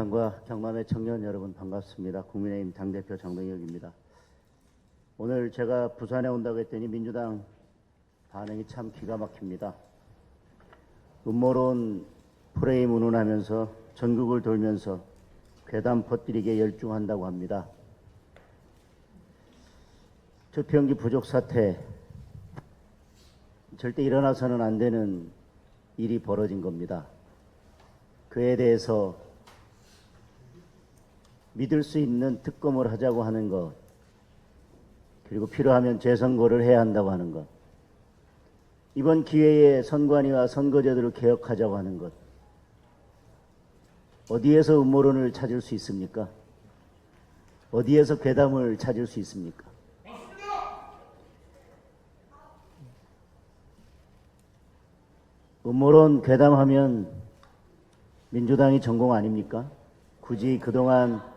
부산과 경남의 청년 여러분 반갑습니다. 국민의힘 당대표 장동혁입니다. 오늘 제가 부산에 온다고 했더니 민주당 반응이 참 기가 막힙니다. 음모론 프레임 운운하면서 전국을 돌면서 괴담 퍼뜨리기에 열중한다고 합니다. 투표용지 부족 사태, 절대 일어나서는 안 되는 일이 벌어진 겁니다. 그에 대해서 믿을 수 있는 특검을 하자고 하는 것, 그리고 필요하면 재선거를 해야 한다고 하는 것, 이번 기회에 선관위와 선거제도를 개혁하자고 하는 것, 어디에서 음모론을 찾을 수 있습니까? 어디에서 괴담을 찾을 수 있습니까? 음모론 괴담하면 민주당이 전공 아닙니까? 굳이 그동안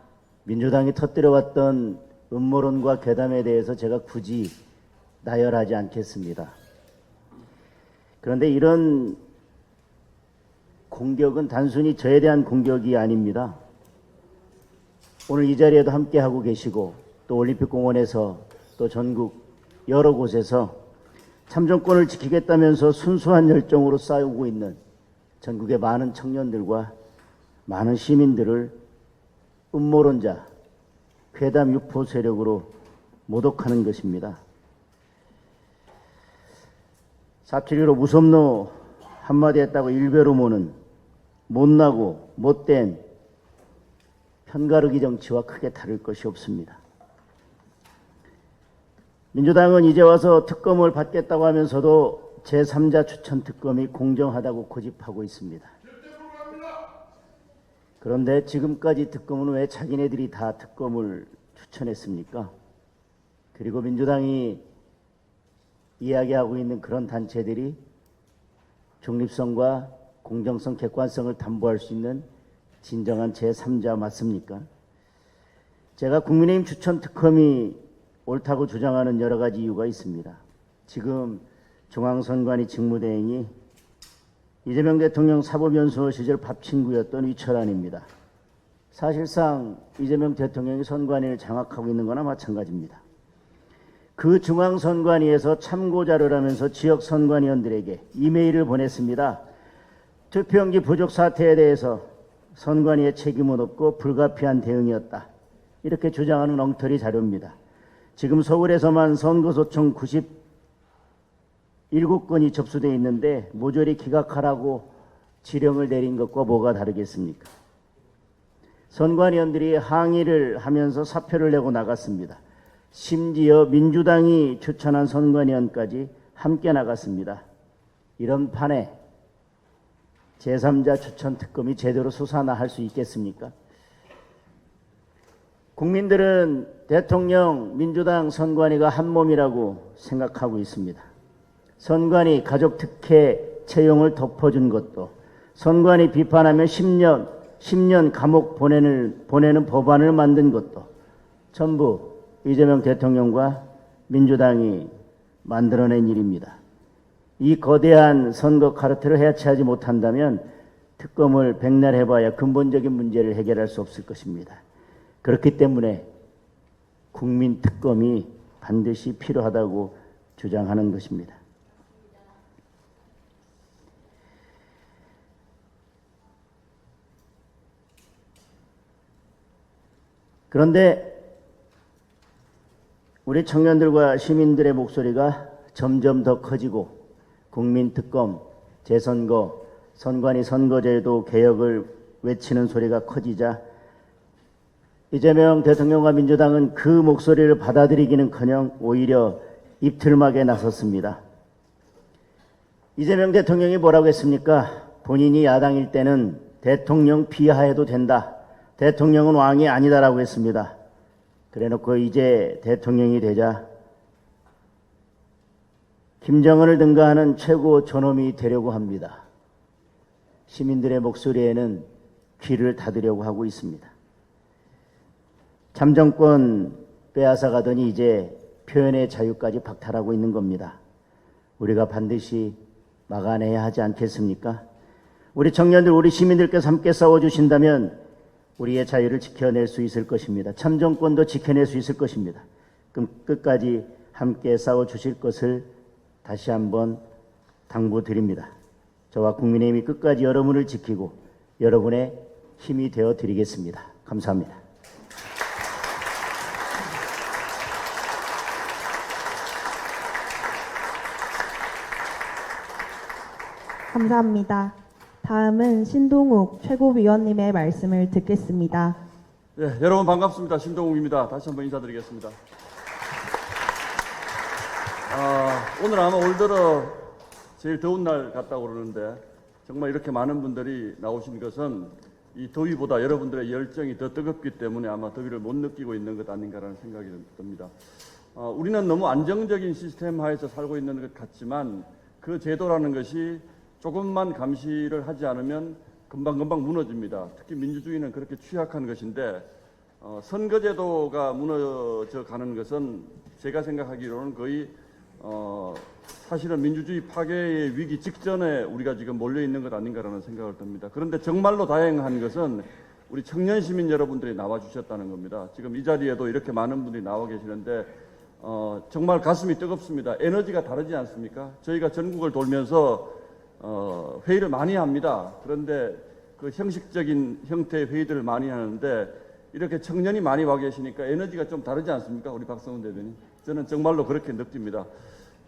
민주당이 터뜨려왔던 음모론과 괴담에 대해서 제가 굳이 나열하지 않겠습니다. 그런데 이런 공격은 단순히 저에 대한 공격이 아닙니다. 오늘 이 자리에도 함께하고 계시고 또 올림픽공원에서 또 전국 여러 곳에서 참정권을 지키겠다면서 순수한 열정으로 싸우고 있는 전국의 많은 청년들과 많은 시민들을 음모론자, 괴담 유포 세력으로 모독하는 것입니다. 4.715 무섭노 한마디 했다고 일배로 모는 못나고 못된 편가르기 정치와 크게 다를 것이 없습니다. 민주당은 이제 와서 특검을 받겠다고 하면서도 제3자 추천 특검이 공정하다고 고집하고 있습니다. 그런데 지금까지 특검은 왜 자기네들이 다 특검을 추천했습니까? 그리고 민주당이 이야기하고 있는 그런 단체들이 중립성과 공정성, 객관성을 담보할 수 있는 진정한 제3자 맞습니까? 제가 국민의힘 추천 특검이 옳다고 주장하는 여러 가지 이유가 있습니다. 지금 중앙선관위 직무대행이 이재명 대통령 사법연수원 시절 밥친구였던 위철환입니다. 사실상 이재명 대통령이 선관위를 장악하고 있는 거나 마찬가지입니다. 그 중앙선관위에서 참고자를 하면서 지역선관위원들에게 이메일을 보냈습니다. 투표용지 부족 사태에 대해서 선관위의 책임은 없고 불가피한 대응이었다. 이렇게 주장하는 엉터리 자료입니다. 지금 서울에서만 선거소청 97건이 접수되어 있는데 모조리 기각하라고 지령을 내린 것과 뭐가 다르겠습니까? 선관위원들이 항의를 하면서 사표를 내고 나갔습니다. 심지어 민주당이 추천한 선관위원까지 함께 나갔습니다. 이런 판에 제3자 추천 특검이 제대로 수사나 할 수 있겠습니까? 국민들은 대통령, 민주당, 선관위가 한 몸이라고 생각하고 있습니다. 선관위 가족 특혜 채용을 덮어준 것도, 선관위 비판하면 10년 감옥 보내는 법안을 만든 것도 전부 이재명 대통령과 민주당이 만들어낸 일입니다. 이 거대한 선거 카르텔을 해체하지 못한다면 특검을 백날 해봐야 근본적인 문제를 해결할 수 없을 것입니다. 그렇기 때문에 국민 특검이 반드시 필요하다고 주장하는 것입니다. 그런데 우리 청년들과 시민들의 목소리가 점점 더 커지고 국민특검, 재선거, 선관위 선거제도 개혁을 외치는 소리가 커지자 이재명 대통령과 민주당은 그 목소리를 받아들이기는커녕 오히려 입틀막에 나섰습니다. 이재명 대통령이 뭐라고 했습니까? 본인이 야당일 때는 대통령 비하해도 된다. 대통령은 왕이 아니다라고 했습니다. 그래놓고 이제 대통령이 되자 김정은을 능가하는 최고 존엄이 되려고 합니다. 시민들의 목소리에는 귀를 닫으려고 하고 있습니다. 참정권 빼앗아가더니 이제 표현의 자유까지 박탈하고 있는 겁니다. 우리가 반드시 막아내야 하지 않겠습니까? 우리 청년들, 우리 시민들께서 함께 싸워주신다면 우리의 자유를 지켜낼 수 있을 것입니다. 참정권도 지켜낼 수 있을 것입니다. 그럼 끝까지 함께 싸워주실 것을 다시 한번 당부드립니다. 저와 국민의힘이 끝까지 여러분을 지키고 여러분의 힘이 되어 드리겠습니다. 감사합니다. 감사합니다. 다음은 신동욱 최고위원님의 말씀을 듣겠습니다. 네, 여러분 반갑습니다. 신동욱입니다. 다시 한번 인사드리겠습니다. 오늘 아마 올 들어 제일 더운 날 같다고 그러는데 정말 이렇게 많은 분들이 나오신 것은 이 더위보다 여러분들의 열정이 더 뜨겁기 때문에 아마 더위를 못 느끼고 있는 것 아닌가라는 생각이 듭니다. 우리는 너무 안정적인 시스템 하에서 살고 있는 것 같지만 그 제도라는 것이 조금만 감시를 하지 않으면 금방금방 무너집니다. 특히 민주주의는 그렇게 취약한 것인데 선거제도가 무너져 가는 것은 제가 생각하기로는 거의 사실은 민주주의 파괴의 위기 직전에 우리가 지금 몰려있는 것 아닌가라는 생각을 듭니다. 그런데 정말로 다행한 것은 우리 청년 시민 여러분들이 나와주셨다는 겁니다. 지금 이 자리에도 이렇게 많은 분들이 나와 계시는데 정말 가슴이 뜨겁습니다. 에너지가 다르지 않습니까? 저희가 전국을 돌면서 회의를 많이 합니다. 그런데 그 형식적인 형태의 회의들을 많이 하는데 이렇게 청년이 많이 와 계시니까 에너지가 좀 다르지 않습니까? 우리 박성훈 대변인. 저는 정말로 그렇게 느낍니다.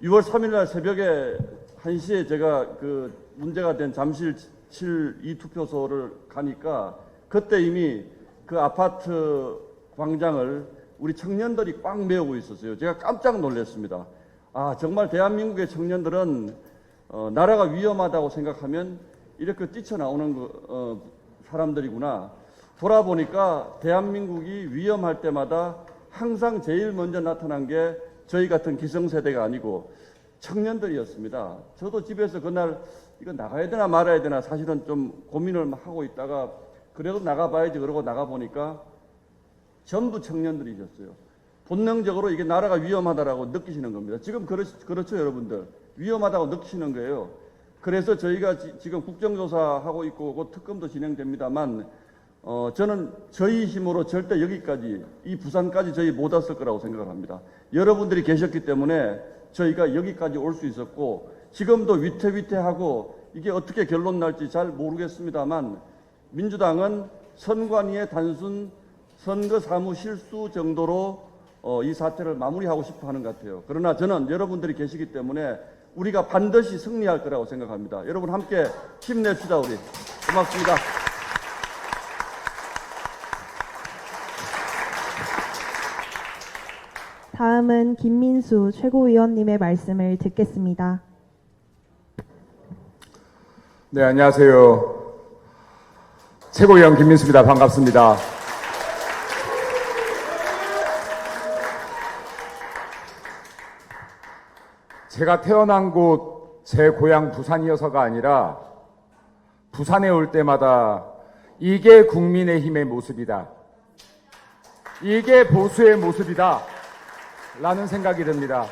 6월 3일 날 새벽에 1시에 제가 그 문제가 된 잠실 7 투표소를 가니까 그때 이미 그 아파트 광장을 우리 청년들이 꽉 메우고 있었어요. 제가 깜짝 놀랐습니다. 정말 대한민국의 청년들은 나라가 위험하다고 생각하면 이렇게 뛰쳐나오는 사람들이구나. 돌아보니까 대한민국이 위험할 때마다 항상 제일 먼저 나타난 게 저희 같은 기성세대가 아니고 청년들이었습니다. 저도 집에서 그날 이거 나가야 되나 말아야 되나 사실은 좀 고민을 하고 있다가 그래도 나가봐야지 그러고 나가보니까 전부 청년들이셨어요. 본능적으로 이게 나라가 위험하다라고 느끼시는 겁니다. 지금 그렇죠 여러분들. 위험하다고 느끼시는 거예요. 그래서 저희가 지금 국정조사하고 있고 곧 특검도 진행됩니다만 저는 저희 힘으로 절대 여기까지 이 부산까지 저희 못 왔을 거라고 생각을 합니다. 여러분들이 계셨기 때문에 저희가 여기까지 올 수 있었고 지금도 위태위태하고 이게 어떻게 결론 날지 잘 모르겠습니다만 민주당은 선관위의 단순 선거 사무 실수 정도로 이 사태를 마무리하고 싶어 하는 것 같아요. 그러나 저는 여러분들이 계시기 때문에 우리가 반드시 승리할 거라고 생각합니다. 여러분 함께 힘냅시다 우리. 고맙습니다. 다음은 김민수 최고위원님의 말씀을 듣겠습니다. 네, 안녕하세요. 최고위원 김민수입니다. 반갑습니다. 제가 태어난 곳 제 고향 부산이어서가 아니라 부산에 올 때마다 이게 국민의힘의 모습이다. 이게 보수의 모습이다. 라는 생각이 듭니다.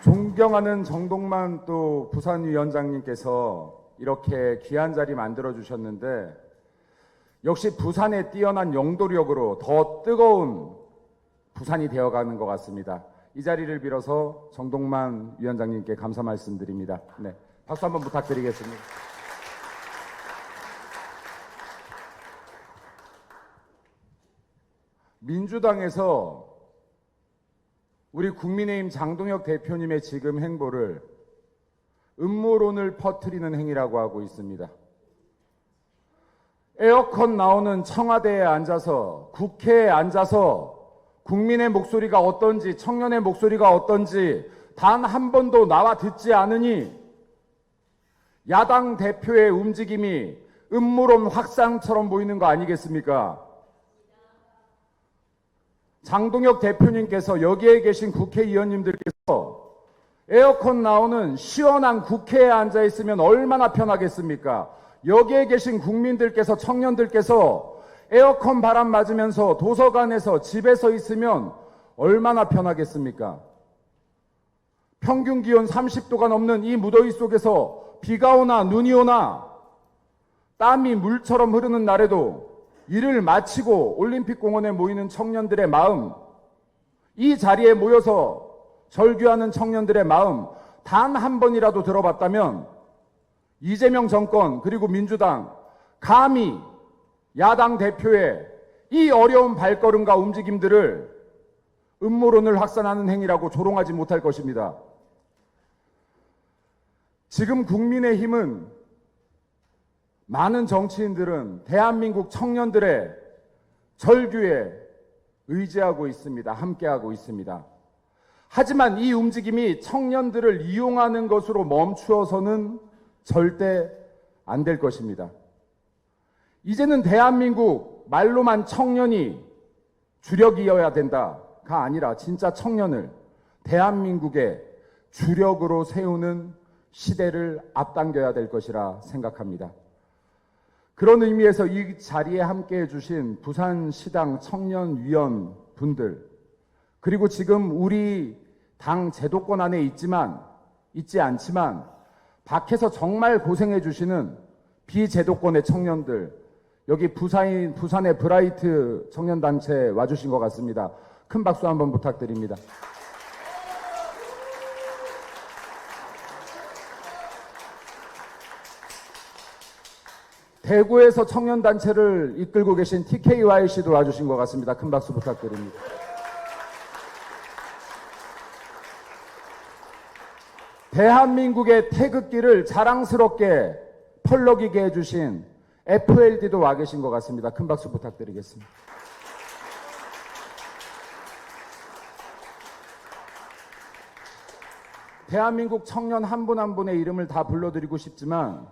존경하는 정동만 또 부산위원장님께서 이렇게 귀한 자리 만들어주셨는데 역시 부산의 뛰어난 영도력으로 더 뜨거운 부산이 되어가는 것 같습니다. 이 자리를 빌어서 정동만 위원장님께 감사 말씀드립니다. 네, 박수 한번 부탁드리겠습니다. 민주당에서 우리 국민의힘 장동혁 대표님의 지금 행보를 음모론을 퍼뜨리는 행위라고 하고 있습니다. 에어컨 나오는 청와대에 앉아서 국회에 앉아서 국민의 목소리가 어떤지 청년의 목소리가 어떤지 단 한 번도 나와 듣지 않으니 야당 대표의 움직임이 음모론 확산처럼 보이는 거 아니겠습니까? 장동혁 대표님께서 여기에 계신 국회의원님들께서 에어컨 나오는 시원한 국회에 앉아 있으면 얼마나 편하겠습니까? 여기에 계신 국민들께서 청년들께서 에어컨 바람 맞으면서 도서관에서 집에서 있으면 얼마나 편하겠습니까? 평균 기온 30도가 넘는 이 무더위 속에서 비가 오나 눈이 오나 땀이 물처럼 흐르는 날에도 일을 마치고 올림픽 공원에 모이는 청년들의 마음, 이 자리에 모여서 절규하는 청년들의 마음 단 한 번이라도 들어봤다면 이재명 정권 그리고 민주당 감히 야당 대표의 이 어려운 발걸음과 움직임들을 음모론을 확산하는 행위라고 조롱하지 못할 것입니다. 지금 국민의힘은 많은 정치인들은 대한민국 청년들의 절규에 의지하고 있습니다. 함께하고 있습니다. 하지만 이 움직임이 청년들을 이용하는 것으로 멈추어서는 절대 안 될 것입니다. 이제는 대한민국 말로만 청년이 주력이어야 된다가 아니라 진짜 청년을 대한민국의 주력으로 세우는 시대를 앞당겨야 될 것이라 생각합니다. 그런 의미에서 이 자리에 함께해 주신 부산시당 청년위원 분들, 그리고 지금 우리 당 제도권 안에 있지 않지만 밖에서 정말 고생해 주시는 비제도권의 청년들, 여기 부산의 브라이트 청년단체 와주신 것 같습니다. 큰 박수 한번 부탁드립니다. 대구에서 청년단체를 이끌고 계신 TKYC도 와주신 것 같습니다. 큰 박수 부탁드립니다. 대한민국의 태극기를 자랑스럽게 펄럭이게 해주신 FLD도 와 계신 것 같습니다. 큰 박수 부탁드리겠습니다. 대한민국 청년 한 분 한 분의 이름을 다 불러드리고 싶지만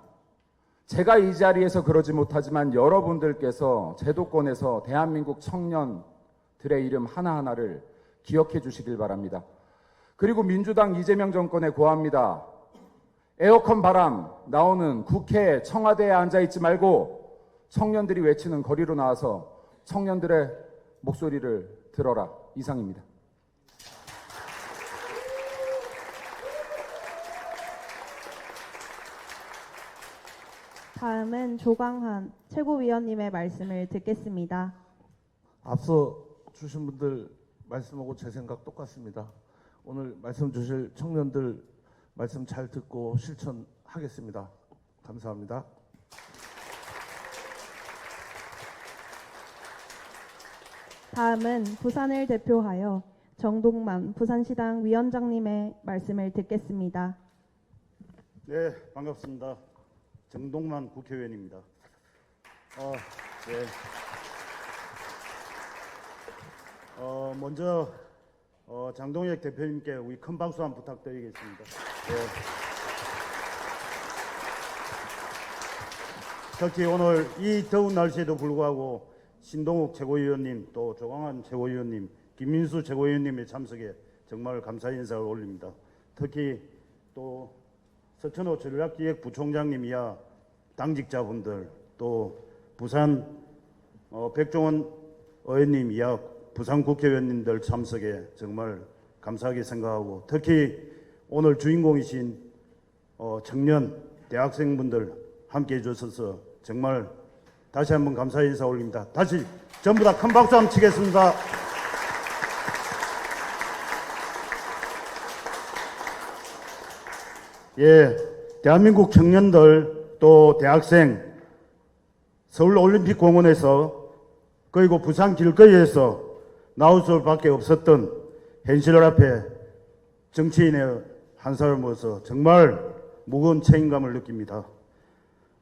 제가 이 자리에서 그러지 못하지만 여러분들께서 제도권에서 대한민국 청년들의 이름 하나하나를 기억해 주시길 바랍니다. 그리고 민주당 이재명 정권에 고합니다. 에어컨 바람 나오는 국회 청와대에 앉아있지 말고 청년들이 외치는 거리로 나와서 청년들의 목소리를 들어라. 이상입니다. 다음은 조광한 최고위원님의 말씀을 듣겠습니다. 앞서 주신 분들 말씀하고 제 생각 똑같습니다. 오늘 말씀 주실 청년들 말씀 잘 듣고 실천하겠습니다. 감사합니다. 다음은 부산을 대표하여 정동만 부산시당 위원장님의 말씀을 듣겠습니다. 네, 반갑습니다. 정동만 국회의원입니다. 네. 먼저 장동혁 대표님께 우리 큰 박수 한번 부탁드리겠습니다. 네. 특히 오늘 이 더운 날씨에도 불구하고 신동욱 최고위원님, 또 조광한 최고위원님, 김민수 최고위원님의 참석에 정말 감사 인사를 올립니다. 특히 또 서천호 전략기획부총장님 이하 당직자분들, 또 부산 백종원 의원님 이하 부산 국회의원님들 참석에 정말 감사하게 생각하고, 특히 오늘 주인공이신 청년 대학생분들 함께해 주셔서 정말 다시 한번 감사 인사 올립니다. 다시 전부 다 큰 박수 한번 치겠습니다. 예, 대한민국 청년들 또 대학생 서울올림픽공원에서 그리고 부산 길거리에서 나올 수밖에 없었던 현실 앞에 정치인의 한 사람으로서 정말 무거운 책임감을 느낍니다.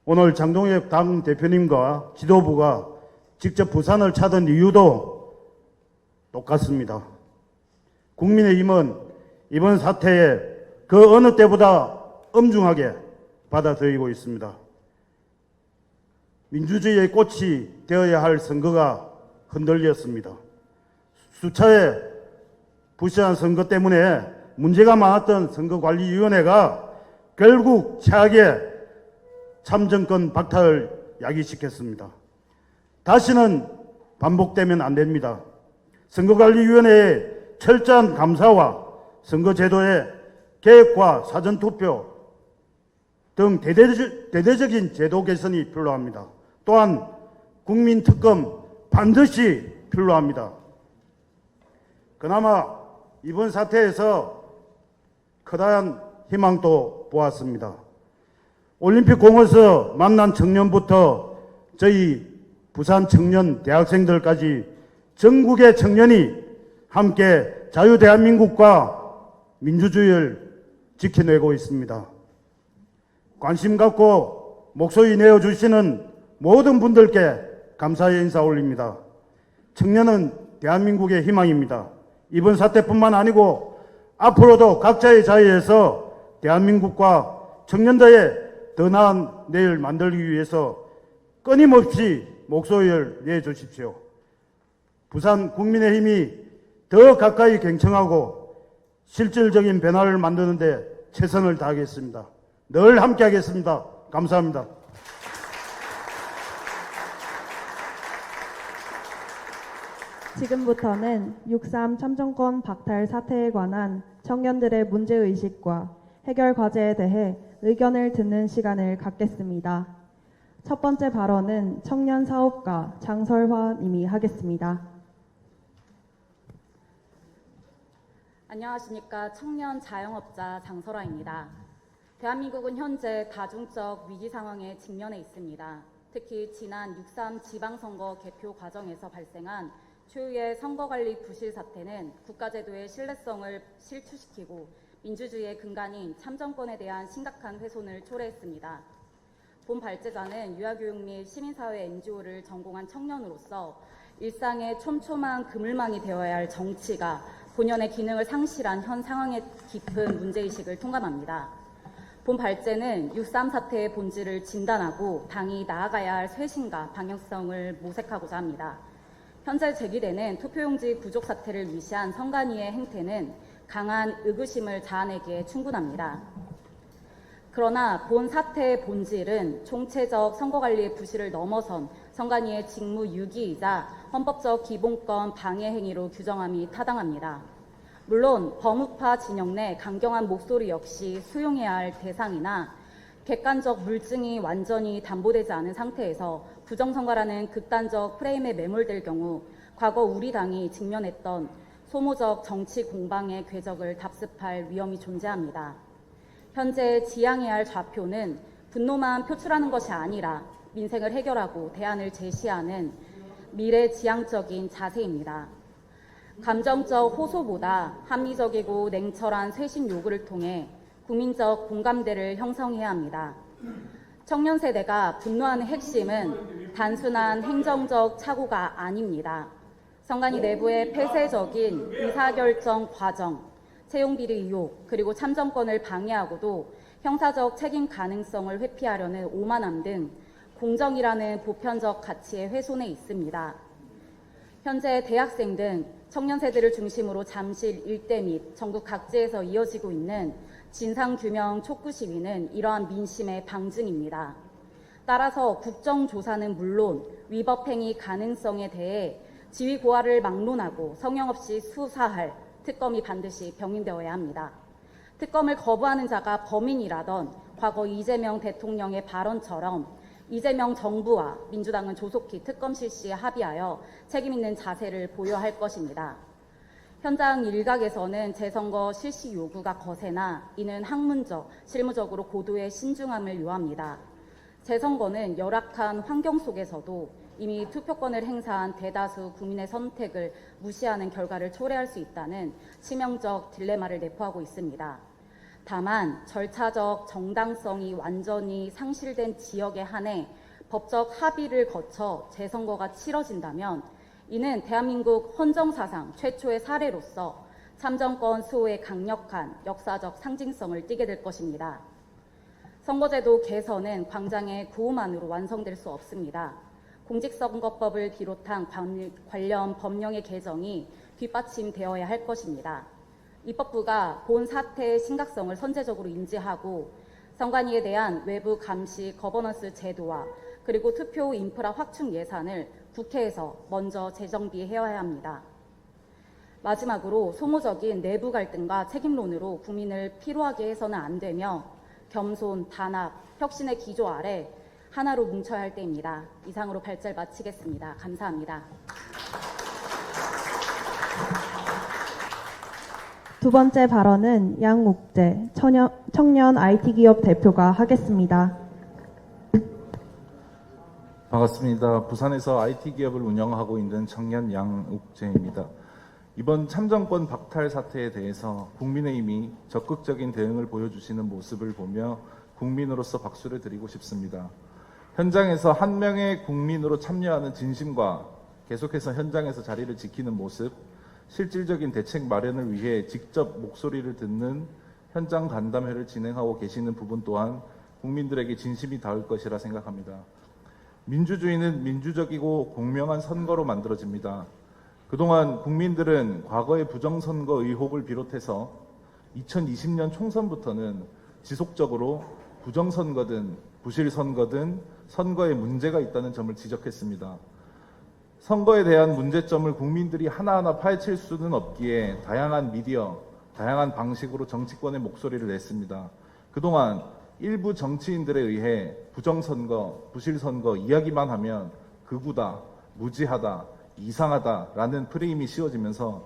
오늘 장동혁 당 대표님과 지도부가 직접 부산을 찾은 이유도 똑같습니다. 국민의힘은 이번 사태에 그 어느 때보다 엄중하게 받아들이고 있습니다. 민주주의의 꽃이 되어야 할 선거가 흔들렸습니다. 수차의 부실한 선거 때문에 문제가 많았던 선거관리위원회가 결국 최악의 참정권 박탈을 야기시켰습니다. 다시는 반복되면 안 됩니다. 선거관리위원회의 철저한 감사와 선거제도의 개혁과 사전투표 등 대대적인 제도 개선이 필요합니다. 또한 국민특검 반드시 필요합니다. 그나마 이번 사태에서 커다란 희망도 보았습니다. 올림픽 공원에서 만난 청년부터 저희 부산 청년 대학생들까지 전국의 청년이 함께 자유대한민국과 민주주의를 지켜내고 있습니다. 관심 갖고 목소리 내어주시는 모든 분들께 감사의 인사 올립니다. 청년은 대한민국의 희망입니다. 이번 사태뿐만 아니고 앞으로도 각자의 자리에서 대한민국과 청년들의 더 나은 내일 만들기 위해서 끊임없이 목소리를 내주십시오. 부산 국민의힘이 더 가까이 경청하고 실질적인 변화를 만드는 데 최선을 다하겠습니다. 늘 함께하겠습니다. 감사합니다. 지금부터는 6.3 참정권 박탈 사태에 관한 청년들의 문제의식과 해결 과제에 대해 의견을 듣는 시간을 갖겠습니다. 첫 번째 발언은 청년 사업가 장설화 님이 하겠습니다. 안녕하십니까. 청년 자영업자 장설화입니다. 대한민국은 현재 다중적 위기 상황에 직면해 있습니다. 특히 지난 6.3 지방선거 개표 과정에서 발생한 초유의 선거관리 부실 사태는 국가제도의 신뢰성을 실추시키고 민주주의의 근간인 참정권에 대한 심각한 훼손을 초래했습니다. 본 발제자는 유아교육 및 시민사회 NGO를 전공한 청년으로서 일상의 촘촘한 그물망이 되어야 할 정치가 본연의 기능을 상실한 현 상황의 깊은 문제의식을 통감합니다. 본 발제는 6.3 사태의 본질을 진단하고 당이 나아가야 할 쇄신과 방향성을 모색하고자 합니다. 현재 제기되는 투표용지 부족 사태를 위시한 선관위의 행태는 강한 의구심을 자아내기에 충분합니다. 그러나 본 사태의 본질은 총체적 선거관리의 부실을 넘어선 선관위의 직무 유기이자 헌법적 기본권 방해 행위로 규정함이 타당합니다. 물론 범우파 진영 내 강경한 목소리 역시 수용해야 할 대상이나 객관적 물증이 완전히 담보되지 않은 상태에서 부정선거라는 극단적 프레임에 매몰될 경우 과거 우리 당이 직면했던 소모적 정치 공방의 궤적을 답습할 위험이 존재합니다. 현재 지향해야 할 좌표는 분노만 표출하는 것이 아니라 민생을 해결하고 대안을 제시하는 미래지향적인 자세입니다. 감정적 호소보다 합리적이고 냉철한 쇄신 요구를 통해 국민적 공감대를 형성해야 합니다. 청년 세대가 분노하는 핵심은 단순한 행정적 착오가 아닙니다. 선관위 내부의 폐쇄적인 의사결정 과정, 채용비리 의혹, 그리고 참정권을 방해하고도 형사적 책임 가능성을 회피하려는 오만함 등 공정이라는 보편적 가치의 훼손에 있습니다. 현재 대학생 등 청년 세대를 중심으로 잠실 일대 및 전국 각지에서 이어지고 있는 진상규명 촉구 시위는 이러한 민심의 방증입니다. 따라서 국정조사는 물론 위법행위 가능성에 대해 지위고하를 막론하고 성형 없이 수사할 특검이 반드시 병행되어야 합니다. 특검을 거부하는 자가 범인이라던 과거 이재명 대통령의 발언처럼 이재명 정부와 민주당은 조속히 특검 실시에 합의하여 책임있는 자세를 보여야 할 것입니다. 현장 일각에서는 재선거 실시 요구가 거세나 이는 학문적, 실무적으로 고도의 신중함을 요합니다. 재선거는 열악한 환경 속에서도 이미 투표권을 행사한 대다수 국민의 선택을 무시하는 결과를 초래할 수 있다는 치명적 딜레마를 내포하고 있습니다. 다만 절차적 정당성이 완전히 상실된 지역에 한해 법적 합의를 거쳐 재선거가 치러진다면 이는 대한민국 헌정사상 최초의 사례로서 참정권 수호의 강력한 역사적 상징성을 띠게 될 것입니다. 선거제도 개선은 광장의 구호만으로 완성될 수 없습니다. 공직선거법을 비롯한 관련 법령의 개정이 뒷받침되어야 할 것입니다. 입법부가 본 사태의 심각성을 선제적으로 인지하고 선관위에 대한 외부 감시 거버넌스 제도와 그리고 투표 인프라 확충 예산을 국회에서 먼저 재정비해야 합니다. 마지막으로 소모적인 내부 갈등과 책임론으로 국민을 피로하게 해서는 안 되며 겸손, 단합, 혁신의 기조 아래 하나로 뭉쳐야 할 때입니다. 이상으로 발제를 마치겠습니다. 감사합니다. 두 번째 발언은 양욱재 청년 IT 기업 대표가 하겠습니다. 반갑습니다. 부산에서 IT 기업을 운영하고 있는 청년 양욱재입니다. 이번 참정권 박탈 사태에 대해서 국민의힘이 적극적인 대응을 보여주시는 모습을 보며 국민으로서 박수를 드리고 싶습니다. 현장에서 한 명의 국민으로 참여하는 진심과 계속해서 현장에서 자리를 지키는 모습, 실질적인 대책 마련을 위해 직접 목소리를 듣는 현장 간담회를 진행하고 계시는 부분 또한 국민들에게 진심이 닿을 것이라 생각합니다. 민주주의는 민주적이고 공명한 선거로 만들어집니다. 그동안 국민들은 과거의 부정선거 의혹을 비롯해서 2020년 총선부터는 지속적으로 부정선거든 부실선거든 선거에 문제가 있다는 점을 지적했습니다. 선거에 대한 문제점을 국민들이 하나하나 파헤칠 수는 없기에 다양한 미디어, 다양한 방식으로 정치권의 목소리를 냈습니다. 그동안 일부 정치인들에 의해 부정선거, 부실선거 이야기만 하면 극우다, 무지하다, 이상하다라는 프레임이 씌워지면서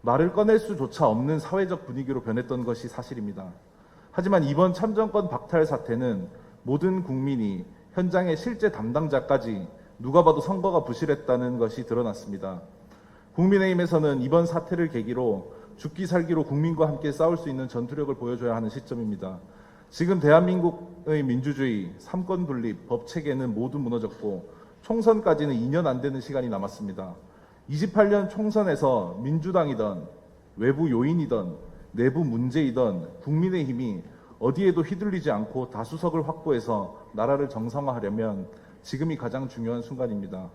말을 꺼낼 수조차 없는 사회적 분위기로 변했던 것이 사실입니다. 하지만 이번 참정권 박탈 사태는 모든 국민이 현장의 실제 담당자까지 누가 봐도 선거가 부실했다는 것이 드러났습니다. 국민의힘에서는 이번 사태를 계기로 죽기 살기로 국민과 함께 싸울 수 있는 전투력을 보여줘야 하는 시점입니다. 지금 대한민국의 민주주의, 삼권 분립, 법 체계는 모두 무너졌고 총선까지는 2년 안 되는 시간이 남았습니다. 28년 총선에서 민주당이든 외부 요인이든 내부 문제이든 국민의힘이 어디에도 휘둘리지 않고 다수석을 확보해서 나라를 정상화하려면 지금이 가장 중요한 순간입니다.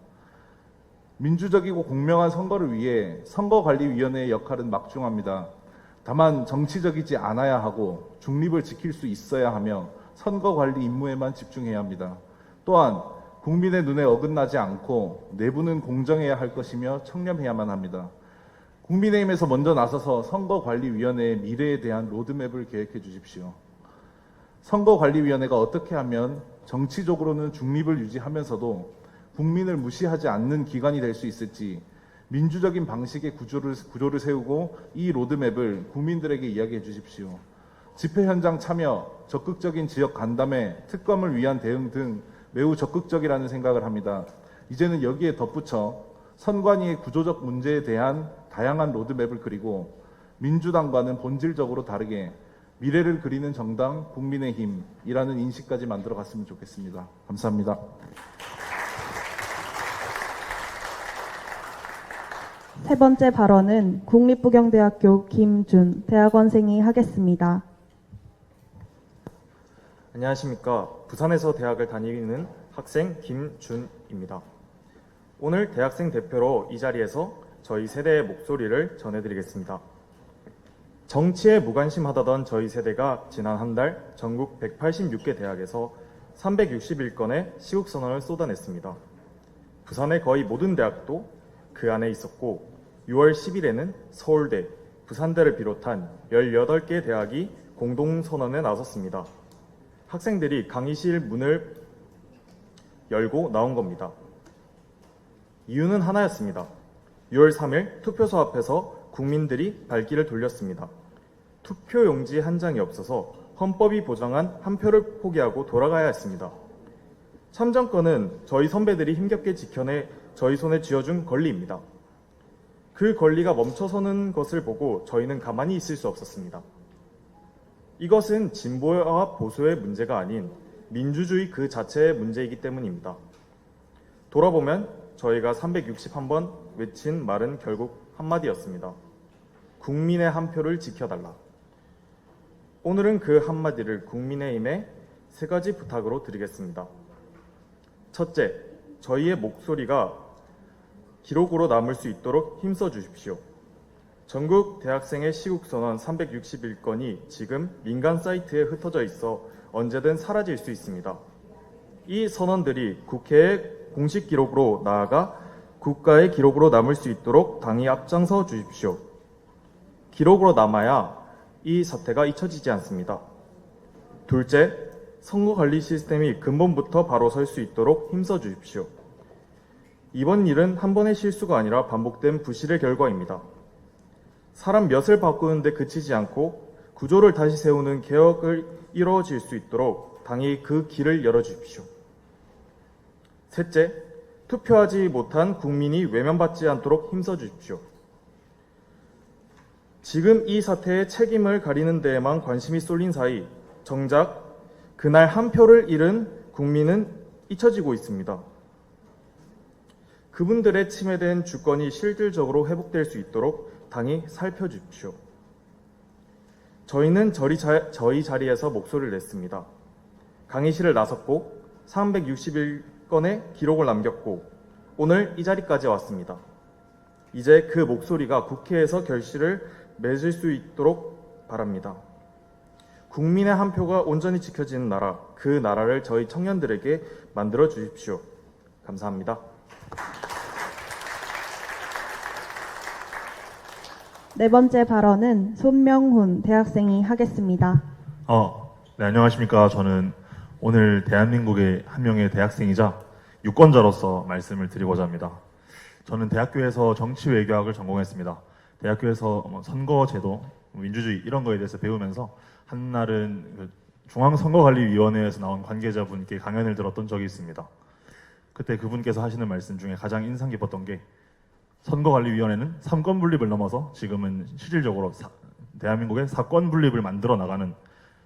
민주적이고 공명한 선거를 위해 선거관리위원회의 역할은 막중합니다. 다만 정치적이지 않아야 하고 중립을 지킬 수 있어야 하며 선거관리 임무에만 집중해야 합니다. 또한 국민의 눈에 어긋나지 않고 내부는 공정해야 할 것이며 청렴해야만 합니다. 국민의힘에서 먼저 나서서 선거관리위원회의 미래에 대한 로드맵을 계획해 주십시오. 선거관리위원회가 어떻게 하면 정치적으로는 중립을 유지하면서도 국민을 무시하지 않는 기관이 될 수 있을지 민주적인 방식의 구조를 세우고 이 로드맵을 국민들에게 이야기해 주십시오. 집회 현장 참여, 적극적인 지역 간담회, 특검을 위한 대응 등 매우 적극적이라는 생각을 합니다. 이제는 여기에 덧붙여 선관위의 구조적 문제에 대한 다양한 로드맵을 그리고 민주당과는 본질적으로 다르게 미래를 그리는 정당 국민의힘이라는 인식까지 만들어 갔으면 좋겠습니다. 감사합니다. 세 번째 발언은 국립부경대학교 김준 대학원생이 하겠습니다. 안녕하십니까. 부산에서 대학을 다니는 학생 김준입니다. 오늘 대학생 대표로 이 자리에서 저희 세대의 목소리를 전해드리겠습니다. 정치에 무관심하다던 저희 세대가 지난 한 달 전국 186개 대학에서 361건의 시국선언을 쏟아냈습니다. 부산의 거의 모든 대학도 그 안에 있었고 6월 10일에는 서울대, 부산대를 비롯한 18개 대학이 공동선언에 나섰습니다. 학생들이 강의실 문을 열고 나온 겁니다. 이유는 하나였습니다. 6월 3일 투표소 앞에서 국민들이 발길을 돌렸습니다. 투표용지 한 장이 없어서 헌법이 보장한 한 표를 포기하고 돌아가야 했습니다. 참정권은 저희 선배들이 힘겹게 지켜내 저희 손에 쥐어준 권리입니다. 그 권리가 멈춰서는 것을 보고 저희는 가만히 있을 수 없었습니다. 이것은 진보와 보수의 문제가 아닌 민주주의 그 자체의 문제이기 때문입니다. 돌아보면 저희가 361번 외친 말은 결국 한마디였습니다. 국민의 한 표를 지켜달라. 오늘은 그 한마디를 국민의힘에 세 가지 부탁으로 드리겠습니다. 첫째, 저희의 목소리가 기록으로 남을 수 있도록 힘써 주십시오. 전국 대학생의 시국선언 361건이 지금 민간 사이트에 흩어져 있어 언제든 사라질 수 있습니다. 이 선언들이 국회의 공식 기록으로 나아가 국가의 기록으로 남을 수 있도록 당이 앞장서 주십시오. 기록으로 남아야 이 사태가 잊혀지지 않습니다. 둘째, 선거관리 시스템이 근본부터 바로 설 수 있도록 힘써 주십시오. 이번 일은 한 번의 실수가 아니라 반복된 부실의 결과입니다. 사람 몇을 바꾸는데 그치지 않고 구조를 다시 세우는 개혁을 이루어질 수 있도록 당이 그 길을 열어주십시오. 셋째, 투표하지 못한 국민이 외면받지 않도록 힘써 주십시오. 지금 이 사태의 책임을 가리는 데에만 관심이 쏠린 사이 정작 그날 한 표를 잃은 국민은 잊혀지고 있습니다. 그분들의 침해된 주권이 실질적으로 회복될 수 있도록 당이 살펴주십시오. 저희는 저희 자리에서 목소리를 냈습니다. 강의실을 나섰고 361건의 기록을 남겼고 오늘 이 자리까지 왔습니다. 이제 그 목소리가 국회에서 결실을 맺을 수 있도록 바랍니다. 국민의 한 표가 온전히 지켜지는 나라, 그 나라를 저희 청년들에게 만들어 주십시오. 감사합니다. 네 번째 발언은 손명훈 대학생이 하겠습니다. 네, 안녕하십니까. 저는 오늘 대한민국의 한 명의 대학생이자 유권자로서 말씀을 드리고자 합니다. 저는 대학교에서 정치외교학을 전공했습니다. 대학교에서 선거제도, 민주주의 이런 거에 대해서 배우면서 한날은 중앙선거관리위원회에서 나온 관계자분께 강연을 들었던 적이 있습니다. 그때 그분께서 하시는 말씀 중에 가장 인상 깊었던 게 선거관리위원회는 삼권 분립을 넘어서 지금은 실질적으로 대한민국의 사권 분립을 만들어 나가는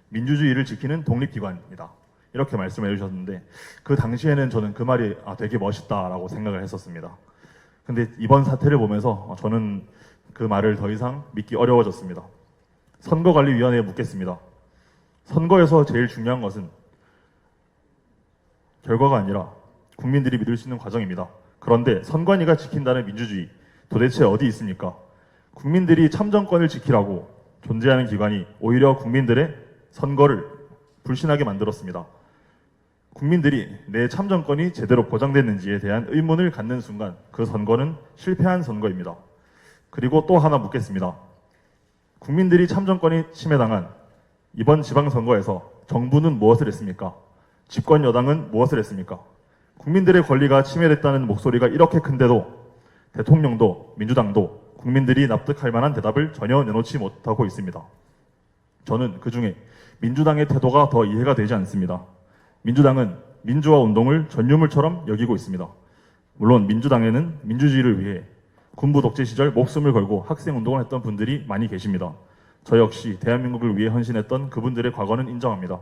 민주주의를 지키는 독립기관이다. 이렇게 말씀해 주셨는데 그 당시에는 저는 그 말이 되게 멋있다라고 생각을 했었습니다. 근데 이번 사태를 보면서 저는 그 말을 더 이상 믿기 어려워졌습니다. 선거관리위원회에 묻겠습니다. 선거에서 제일 중요한 것은 결과가 아니라 국민들이 믿을 수 있는 과정입니다. 그런데 선관위가 지킨다는 민주주의 도대체 어디 있습니까? 국민들이 참정권을 지키라고 존재하는 기관이 오히려 국민들의 선거를 불신하게 만들었습니다. 국민들이 내 참정권이 제대로 보장됐는지에 대한 의문을 갖는 순간 그 선거는 실패한 선거입니다. 그리고 또 하나 묻겠습니다. 국민들이 참정권이 침해당한 이번 지방선거에서 정부는 무엇을 했습니까? 집권 여당은 무엇을 했습니까? 국민들의 권리가 침해됐다는 목소리가 이렇게 큰데도 대통령도 민주당도 국민들이 납득할 만한 대답을 전혀 내놓지 못하고 있습니다. 저는 그중에 민주당의 태도가 더 이해가 되지 않습니다. 민주당은 민주화 운동을 전유물처럼 여기고 있습니다. 물론 민주당에는 민주주의를 위해 군부 독재 시절 목숨을 걸고 학생 운동을 했던 분들이 많이 계십니다. 저 역시 대한민국을 위해 헌신했던 그분들의 과거는 인정합니다.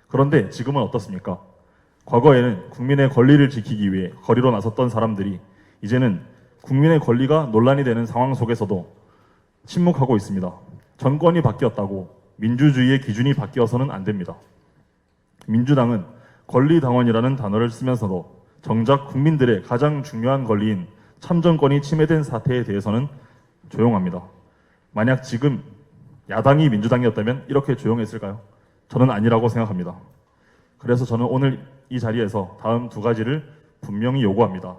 그런데 지금은 어떻습니까? 과거에는 국민의 권리를 지키기 위해 거리로 나섰던 사람들이 이제는 국민의 권리가 논란이 되는 상황 속에서도 침묵하고 있습니다. 정권이 바뀌었다고 민주주의의 기준이 바뀌어서는 안 됩니다. 민주당은 권리당원이라는 단어를 쓰면서도 정작 국민들의 가장 중요한 권리인 참정권이 침해된 사태에 대해서는 조용합니다. 만약 지금 야당이 민주당이었다면 이렇게 조용했을까요? 저는 아니라고 생각합니다. 그래서 저는 오늘 이 자리에서 다음 두 가지를 분명히 요구합니다.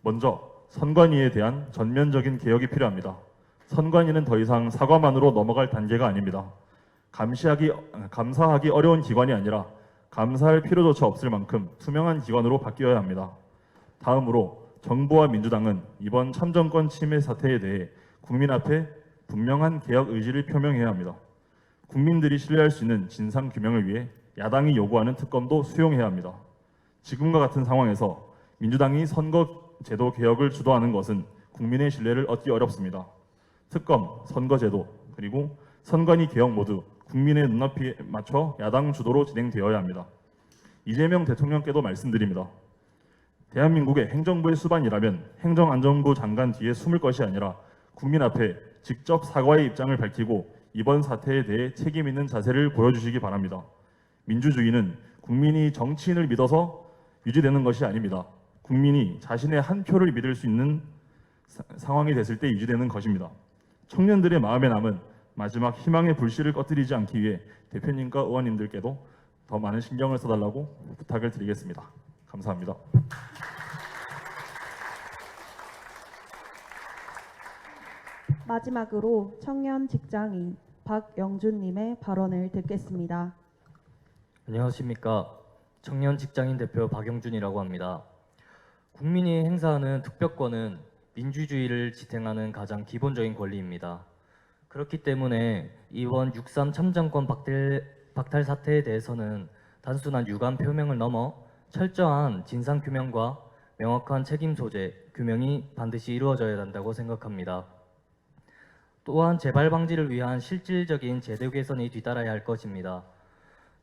먼저 선관위에 대한 전면적인 개혁이 필요합니다. 선관위는 더 이상 사과만으로 넘어갈 단계가 아닙니다. 감사하기 어려운 기관이 아니라 감사할 필요조차 없을 만큼 투명한 기관으로 바뀌어야 합니다. 다음으로 정부와 민주당은 이번 참정권 침해 사태에 대해 국민 앞에 분명한 개혁 의지를 표명해야 합니다. 국민들이 신뢰할 수 있는 진상 규명을 위해 야당이 요구하는 특검도 수용해야 합니다. 지금과 같은 상황에서 민주당이 선거제도 개혁을 주도하는 것은 국민의 신뢰를 얻기 어렵습니다. 특검, 선거제도, 그리고 선관위 개혁 모두 국민의 눈높이에 맞춰 야당 주도로 진행되어야 합니다. 이재명 대통령께도 말씀드립니다. 대한민국의 행정부의 수반이라면 행정안전부 장관 뒤에 숨을 것이 아니라 국민 앞에 직접 사과의 입장을 밝히고 이번 사태에 대해 책임 있는 자세를 보여주시기 바랍니다. 민주주의는 국민이 정치인을 믿어서 유지되는 것이 아닙니다. 국민이 자신의 한 표를 믿을 수 있는 상황이 됐을 때 유지되는 것입니다. 청년들의 마음에 남은 마지막 희망의 불씨를 꺼뜨리지 않기 위해 대표님과 의원님들께도 더 많은 신경을 써달라고 부탁을 드리겠습니다. 감사합니다. 마지막으로 청년 직장인 박영준님의 발언을 듣겠습니다. 안녕하십니까. 청년 직장인 대표 박영준이라고 합니다. 국민이 행사하는 투표권은 민주주의를 지탱하는 가장 기본적인 권리입니다. 그렇기 때문에 이번 6.3 참정권 박탈 사태에 대해서는 단순한 유감 표명을 넘어 철저한 진상 규명과 명확한 책임 소재, 규명이 반드시 이루어져야 한다고 생각합니다. 또한 재발 방지를 위한 실질적인 제도 개선이 뒤따라야 할 것입니다.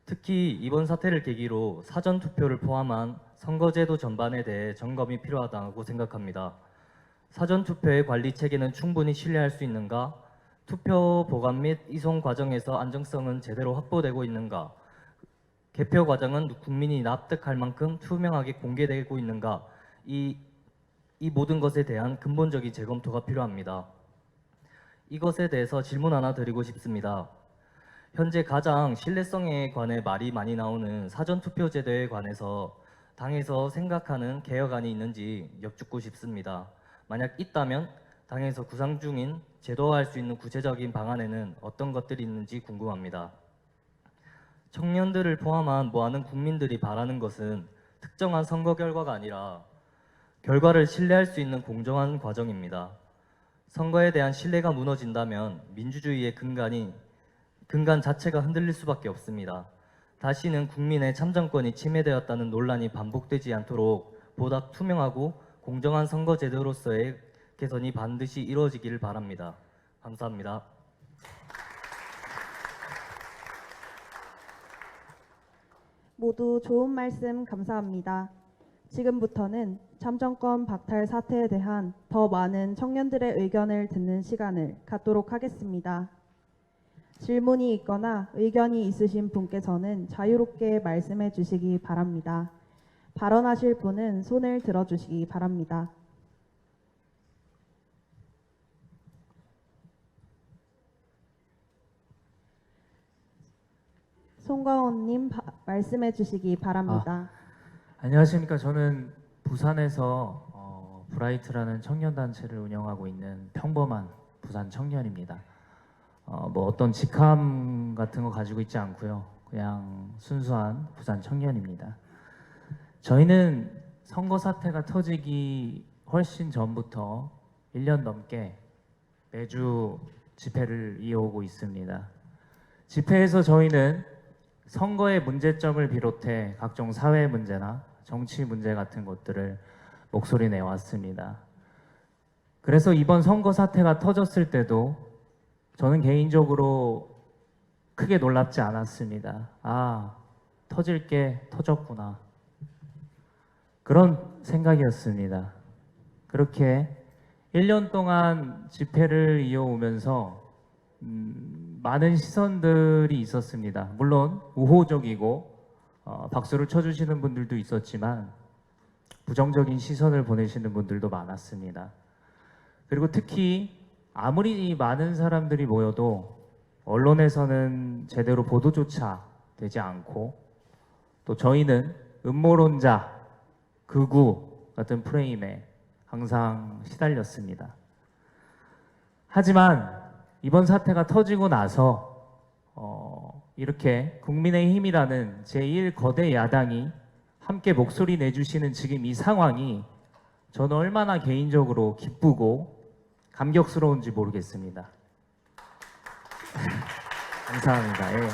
특히 이번 사태를 계기로 사전 투표를 포함한 선거제도 전반에 대해 점검이 필요하다고 생각합니다. 사전 투표의 관리 체계는 충분히 신뢰할 수 있는가? 투표 보관 및 이송 과정에서 안정성은 제대로 확보되고 있는가? 개표 과정은 국민이 납득할 만큼 투명하게 공개되고 있는가? 이 모든 것에 대한 근본적인 재검토가 필요합니다. 이것에 대해서 질문 하나 드리고 싶습니다. 현재 가장 신뢰성에 관해 말이 많이 나오는 사전투표 제도에 관해서 당에서 생각하는 개혁안이 있는지 여쭙고 싶습니다. 만약 있다면 당에서 구상 중인 제도화할 수 있는 구체적인 방안에는 어떤 것들이 있는지 궁금합니다. 청년들을 포함한 많은 국민들이 바라는 것은 특정한 선거 결과가 아니라 결과를 신뢰할 수 있는 공정한 과정입니다. 선거에 대한 신뢰가 무너진다면 민주주의의 근간 자체가 흔들릴 수밖에 없습니다. 다시는 국민의 참정권이 침해되었다는 논란이 반복되지 않도록 보다 투명하고 공정한 선거 제도로서의 개선이 반드시 이루어지기를 바랍니다. 감사합니다. 모두 좋은 말씀 감사합니다. 지금부터는 참정권 박탈 사태에 대한 더 많은 청년들의 의견을 듣는 시간을 갖도록 하겠습니다. 질문이 있거나 의견이 있으신 분께서는 자유롭게 말씀해 주시기 바랍니다. 발언하실 분은 손을 들어주시기 바랍니다. 송광호님 말씀해 주시기 바랍니다. 안녕하십니까. 저는 부산에서 브라이트라는 청년단체를 운영하고 있는 평범한 부산 청년입니다. 뭐 어떤 직함 같은 거 가지고 있지 않고요. 그냥 순수한 부산 청년입니다. 저희는 선거 사태가 터지기 훨씬 전부터 1년 넘게 매주 집회를 이어오고 있습니다. 집회에서 저희는 선거의 문제점을 비롯해 각종 사회 문제나 정치 문제 같은 것들을 목소리 내왔습니다. 그래서 이번 선거 사태가 터졌을 때도 저는 개인적으로 크게 놀랍지 않았습니다. 아, 터질 게 터졌구나. 그런 생각이었습니다. 그렇게 1년 동안 집회를 이어오면서 많은 시선들이 있었습니다. 물론 우호적이고 박수를 쳐주시는 분들도 있었지만 부정적인 시선을 보내시는 분들도 많았습니다. 그리고 특히 아무리 많은 사람들이 모여도 언론에서는 제대로 보도조차 되지 않고 또 저희는 음모론자, 극우 같은 프레임에 항상 시달렸습니다. 하지만 이번 사태가 터지고 나서 이렇게 국민의힘이라는 제1거대 야당이 함께 목소리 내주시는 지금 이 상황이 저는 얼마나 개인적으로 기쁘고 감격스러운지 모르겠습니다. 감사합니다. 예.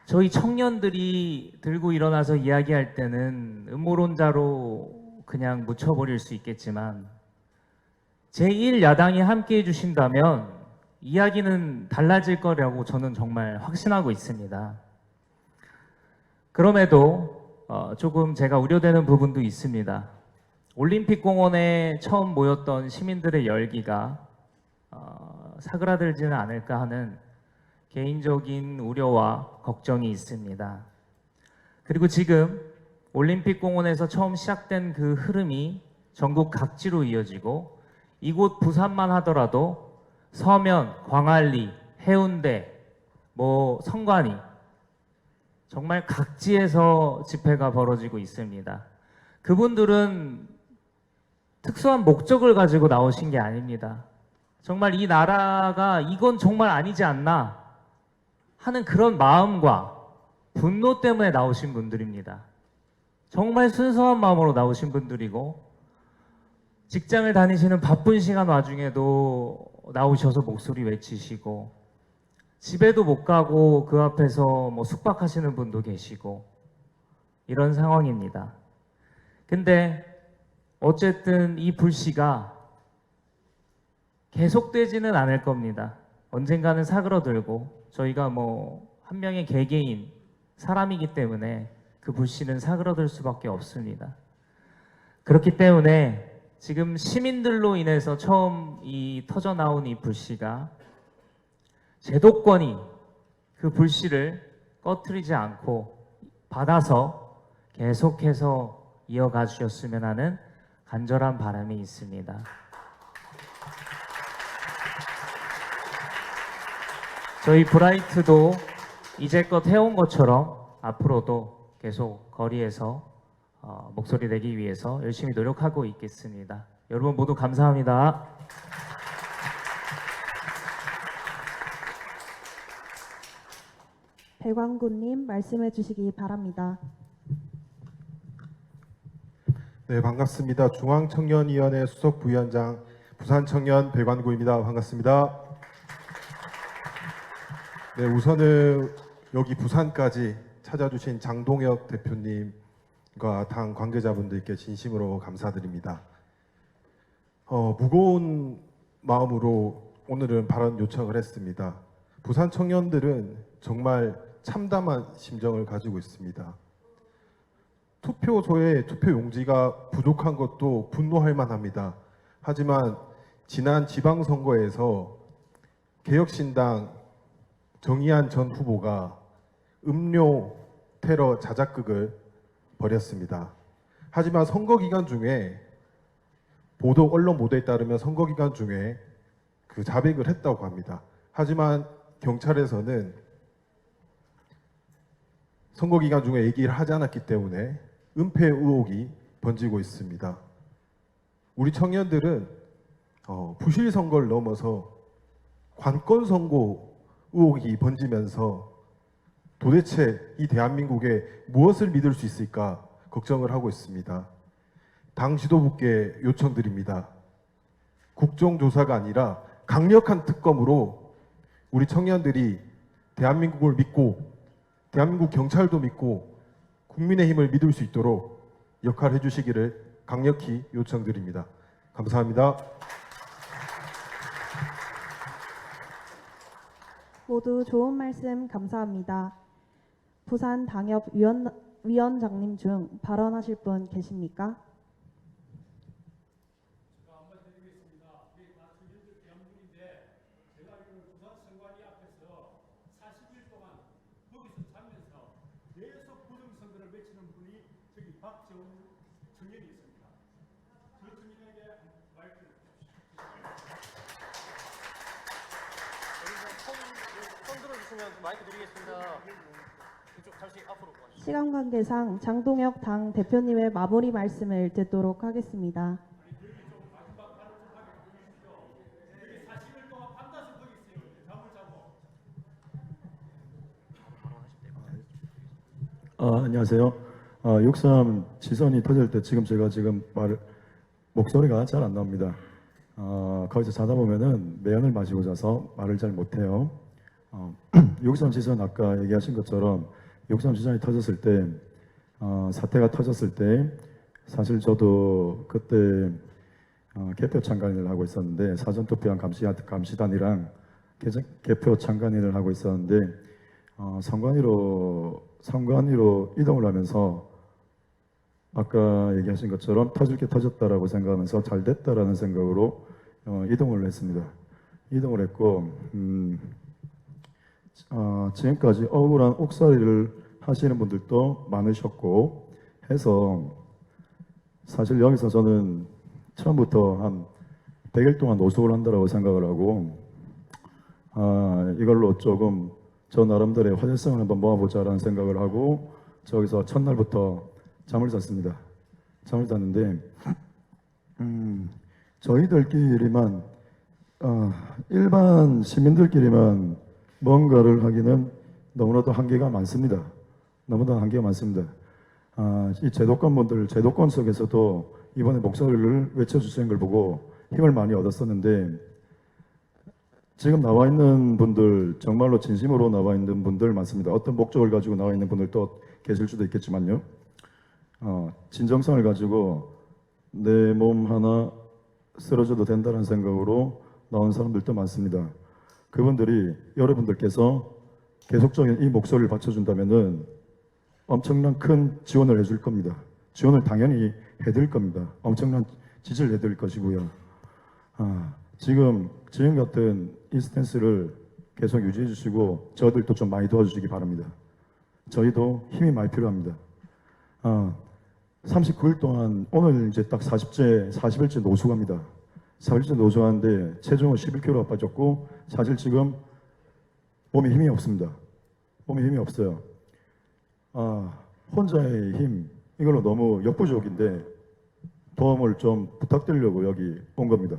저희 청년들이 들고 일어나서 이야기할 때는 음모론자로 그냥 묻혀버릴 수 있겠지만 제1야당이 함께 해주신다면 이야기는 달라질 거라고 저는 정말 확신하고 있습니다. 그럼에도 조금 제가 우려되는 부분도 있습니다. 올림픽공원에 처음 모였던 시민들의 열기가 사그라들지는 않을까 하는 개인적인 우려와 걱정이 있습니다. 그리고 지금 올림픽공원에서 처음 시작된 그 흐름이 전국 각지로 이어지고 이곳 부산만 하더라도 서면, 광안리, 해운대, 성관이 정말 각지에서 집회가 벌어지고 있습니다. 그분들은 특수한 목적을 가지고 나오신 게 아닙니다. 정말 이 나라가 이건 정말 아니지 않나 하는 그런 마음과 분노 때문에 나오신 분들입니다. 정말 순수한 마음으로 나오신 분들이고 직장을 다니시는 바쁜 시간 와중에도 나오셔서 목소리 외치시고 집에도 못 가고 그 앞에서 뭐 숙박하시는 분도 계시고 이런 상황입니다. 근데 어쨌든 이 불씨가 계속되지는 않을 겁니다. 언젠가는 사그러들고 저희가 뭐 한 명의 개개인 사람이기 때문에 그 불씨는 사그러들 수밖에 없습니다. 그렇기 때문에 지금 시민들로 인해서 처음 터져 나온 이 불씨가 제도권이 그 불씨를 꺼트리지 않고 받아서 계속해서 이어가 주셨으면 하는 간절한 바람이 있습니다. 저희 브라이트도 이제껏 해온 것처럼 앞으로도 계속 거리에서 목소리 내기 위해서 열심히 노력하고 있겠습니다. 여러분 모두 감사합니다. 배광구님 말씀해 주시기 바랍니다. 네, 반갑습니다. 중앙청년위원회 수석 부위원장 부산청년 배관구입니다. 반갑습니다. 네, 우선은 여기 부산까지 찾아주신 장동혁 대표님과 당 관계자분들께 진심으로 감사드립니다. 무거운 마음으로 오늘은 발언 요청을 했습니다. 부산 청년들은 정말 참담한 심정을 가지고 있습니다. 투표소에 투표용지가 부족한 것도 분노할 만합니다. 하지만 지난 지방선거에서 개혁신당 정의안 전 후보가 음료 테러 자작극을 벌였습니다. 하지만 선거 기간 중에 언론 보도에 따르면 선거 기간 중에 그 자백을 했다고 합니다. 하지만 경찰에서는 선거 기간 중에 얘기를 하지 않았기 때문에 은폐 의혹이 번지고 있습니다. 우리 청년들은 부실 선거를 넘어서 관권 선거 의혹이 번지면서 도대체 이 대한민국에 무엇을 믿을 수 있을까 걱정을 하고 있습니다. 당 지도부께 요청드립니다. 국정조사가 아니라 강력한 특검으로 우리 청년들이 대한민국을 믿고 대한민국 경찰도 믿고 국민의힘을 믿을 수 있도록 역할을 해주시기를 강력히 요청드립니다. 감사합니다. 모두 좋은 말씀 감사합니다. 부산 당협 위원장님 중 발언하실 분 계십니까? 시간 관계상 장동혁 당 대표님의 마무리 말씀을 듣도록 하겠습니다. 안녕하세요. 6.3 지선이 터질 때 지금 목소리가 잘 안 나옵니다. 거기서 자다 보면은 매연을 마시고 자서 말을 잘 못해요. 6.3 지선 아까 얘기하신 것처럼 6.3 지선이 터졌을 때 사태가 터졌을 때 사실 저도 그때 개표 참관인을 하고 있었는데 사전투표한 감시단이랑 개표 참관인을 하고 있었는데 선관위로 이동을 하면서 아까 얘기하신 것처럼 터질 게 터졌다라고 생각하면서 잘 됐다라는 생각으로 이동을 했습니다. 이동을 했고 지금까지 억울한 옥살이를 하시는 분들도 많으셨고 해서 사실 여기서 저는 처음부터 한 100일 동안 노숙을 한다라고 생각을 하고 이걸로 조금 저 나름대로의 화제성을 한번 모아보자라는 생각을 하고 저기서 첫날부터 잠을 잤습니다. 잠을 잤는데 저희들끼리만 일반 시민들끼리만 뭔가를 하기는 너무나도 한계가 많습니다. 너무나도 한계가 많습니다. 이 제도권분들, 제도권 속에서도 이번에 목소리를 외쳐주시는 걸 보고 힘을 많이 얻었었는데, 지금 나와 있는 분들, 정말로 진심으로 나와 있는 분들 많습니다. 어떤 목적을 가지고 나와 있는 분들도 계실 수도 있겠지만요. 진정성을 가지고 내 몸 하나 쓰러져도 된다는 생각으로 나온 사람들도 많습니다. 그분들이 여러분들께서 계속적인 이 목소리를 받쳐준다면은 엄청난 큰 지원을 해줄 겁니다. 지원을 당연히 해드릴 겁니다. 엄청난 지지를 해드릴 것이고요. 지금 같은 이 스탠스를 계속 유지해 주시고 저들도 좀 많이 도와주시기 바랍니다. 저희도 힘이 많이 필요합니다. 39일 동안 오늘 이제 딱 40일째 노숙합니다. 40일째 노숙하는데 체중은 11kg가 빠졌고 사실 지금 몸에 힘이 없습니다. 몸에 힘이 없어요. 혼자의 힘 이걸로 너무 역부족인데 도움을 좀 부탁드리려고 여기 온 겁니다.